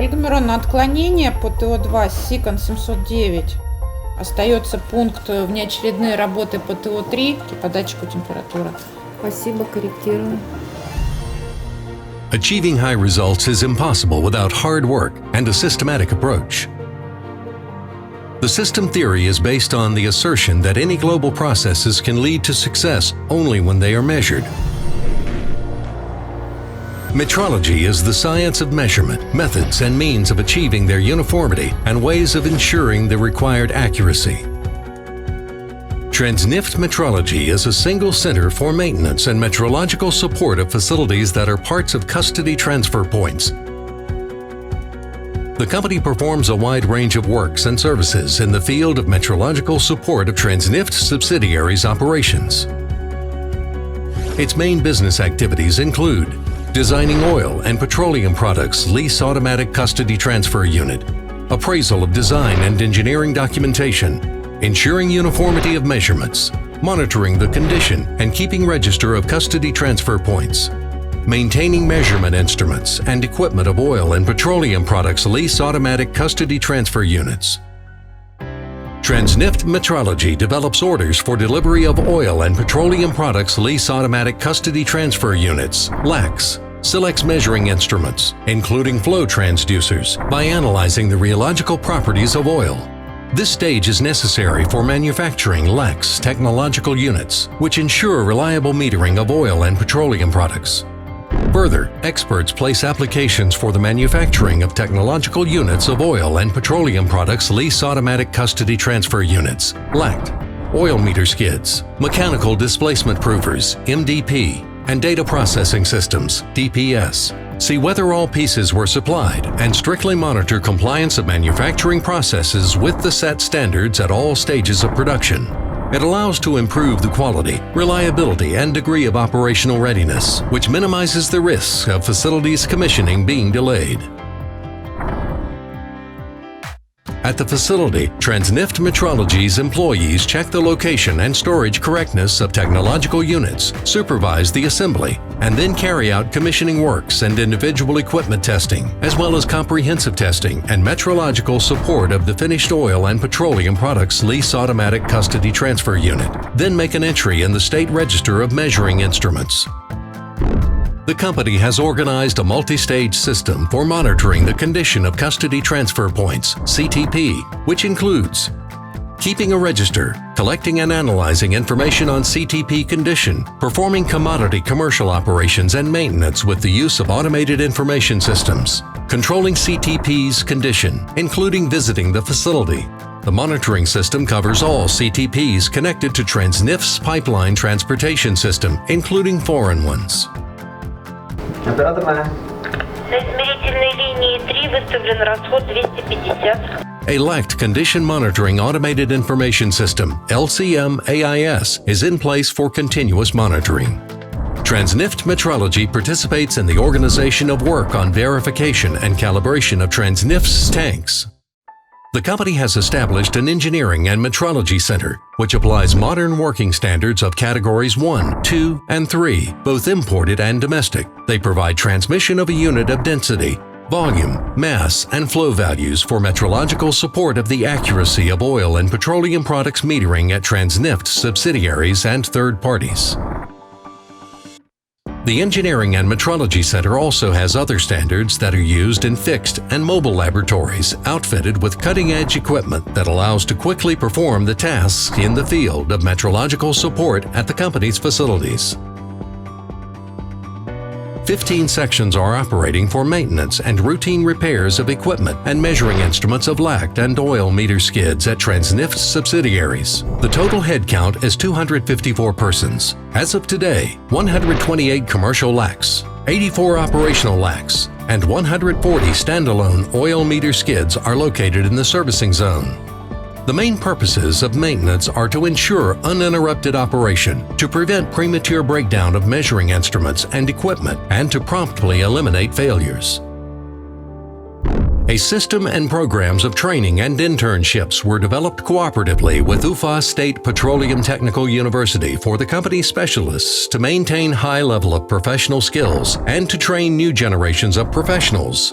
Ольга Мироновна, отклонение по ТО2 СИКОН 709. Остается пункт внеочередные работы по ТО3 по датчику температуры. Спасибо, корректирую. Achieving high results is impossible without hard work and a systematic approach. The system theory is based on the assertion that any global processes can lead to success only when they are measured. Metrology is the science of measurement, methods and means of achieving their uniformity and ways of ensuring the required accuracy. Transneft Metrology is a single center for maintenance and metrological support of facilities that are parts of custody transfer points. The company performs a wide range of works and services in the field of metrological support of Transneft subsidiaries operations. Its main business activities include designing oil and petroleum products lease automatic custody transfer unit, appraisal of design and engineering documentation, ensuring uniformity of measurements, monitoring the condition and keeping register of custody transfer points, maintaining measurement instruments and equipment of oil and petroleum products lease automatic custody transfer units. Transneft Metrology develops orders for delivery of oil and petroleum products lease automatic custody transfer units, LACs, selects measuring instruments, including flow transducers, by analyzing the rheological properties of oil. This stage is necessary for manufacturing LACs technological units, which ensure reliable metering of oil and petroleum products. Further, experts place applications for the manufacturing of technological units of oil and petroleum products lease automatic custody transfer units, LACT, oil meter skids, mechanical displacement provers, MDP, and data processing systems, DPS. See whether all pieces were supplied and strictly monitor compliance of manufacturing processes with the set standards at all stages of production. It allows to improve the quality, reliability, and degree of operational readiness, which minimizes the risks of facilities commissioning being delayed. At the facility, Transneft Metrology's employees check the location and storage correctness of technological units, supervise the assembly, and then carry out commissioning works and individual equipment testing, as well as comprehensive testing and metrological support of the finished oil and petroleum products lease automatic custody transfer unit. Then make an entry in the State Register of Measuring Instruments. The company has organized a multi-stage system for monitoring the condition of custody transfer points, CTP, which includes keeping a register, collecting and analyzing information on CTP condition, performing commodity commercial operations and maintenance with the use of automated information systems, controlling CTP's condition, including visiting the facility. The monitoring system covers all CTPs connected to Transneft's pipeline transportation system, including foreign ones. Оператор на. На измерительной линии 3 выставлен расход 250. A LACT Condition Monitoring Automated Information System, LCM-AIS, is in place for continuous monitoring. Transneft Metrology participates in the organization of work on verification and calibration of Transneft's tanks. The company has established an engineering and metrology center, which applies modern working standards of categories 1, 2, and 3, both imported and domestic. They provide transmission of a unit of density, volume, mass, and flow values for metrological support of the accuracy of oil and petroleum products metering at Transneft subsidiaries and third parties. The Engineering and Metrology Center also has other standards that are used in fixed and mobile laboratories outfitted with cutting-edge equipment that allows to quickly perform the tasks in the field of metrological support at the company's facilities. 15 sections are operating for maintenance and routine repairs of equipment and measuring instruments of LACT and oil meter skids at Transneft subsidiaries. The total headcount is 254 persons. As of today, 128 commercial LACs, 84 operational LACs, and 140 standalone oil meter skids are located in the servicing zone. The main purposes of maintenance are to ensure uninterrupted operation, to prevent premature breakdown of measuring instruments and equipment, and to promptly eliminate failures. A system and programs of training and internships were developed cooperatively with Ufa State Petroleum Technical University for the company's specialists to maintain high level of professional skills and to train new generations of professionals.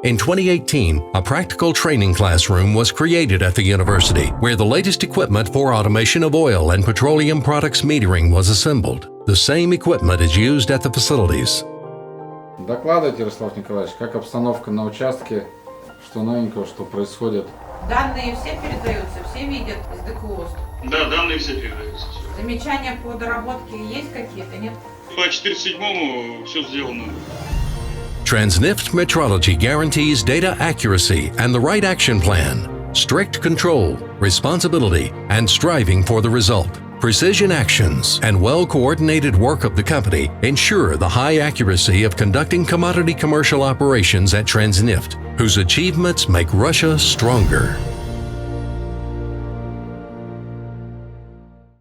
In 2018, a practical training classroom was created at the university where the latest equipment for automation of oil and petroleum products metering was assembled. The same equipment is used at the facilities. Докладывайте, Ярослав Николаевич, как обстановка на участке, что новенького, что происходит. Данные все передаются, все видят из ДКОСТ. Да, данные все передаются. Замечания по доработке есть какие-то, нет? По 4.7 все сделано. Transneft Metrology guarantees data accuracy and the right action plan, strict control, responsibility, and striving for the result. Precision actions and well-coordinated work of the company ensure the high accuracy of conducting commodity commercial operations at Transneft, whose achievements make Russia stronger.